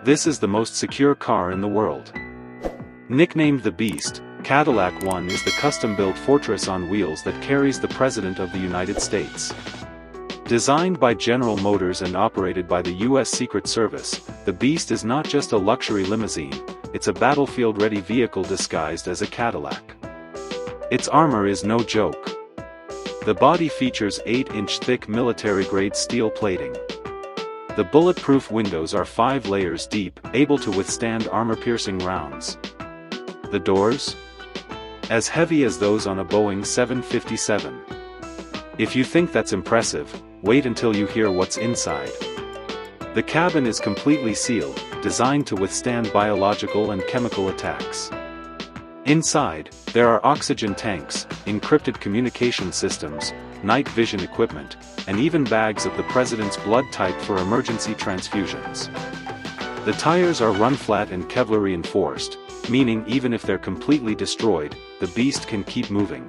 This is the most secure car in the world. Nicknamed the Beast, Cadillac One is the custom-built fortress on wheels that carries the President of the United States. Designed by General Motors and operated by the U.S. Secret Service, the Beast is not just a luxury limousine, it's a battlefield-ready vehicle disguised as a Cadillac. Its armor is no joke. The body features 8-inch thick military-grade steel plating. The bulletproof windows are 5 layers deep, able to withstand armor-piercing rounds. The doors? As heavy as those on a Boeing 757. If you think that's impressive, wait until you hear what's inside. The cabin is completely sealed, designed to withstand biological and chemical attacks. Inside, there are oxygen tanks, encrypted communication systems, night vision equipment, and even bags of the President's blood type for emergency transfusions. The tires are run-flat and Kevlar reinforced, meaning even if they're completely destroyed, the Beast can keep moving.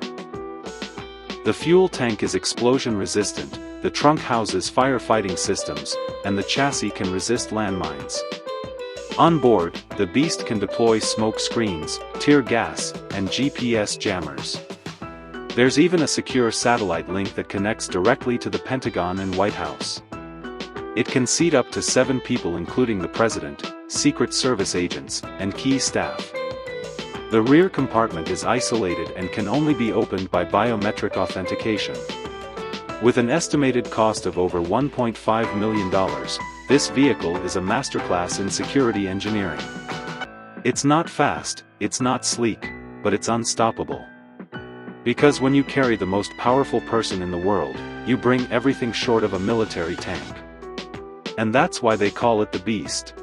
The fuel tank is explosion-resistant, the trunk houses firefighting systems, and the chassis can resist landmines. On board, the Beast can deploy smoke screens, tear gas, and GPS jammers. There's even a secure satellite link that connects directly to the Pentagon and White House. It can seat up to 7 people including the President, Secret Service agents, and key staff. The rear compartment is isolated and can only be opened by biometric authentication. With an estimated cost of over $1.5 million, this vehicle is a masterclass in security engineering. It's not fast, it's not sleek, but it's unstoppable. Because when you carry the most powerful person in the world, you bring everything short of a military tank. And that's why they call it the Beast.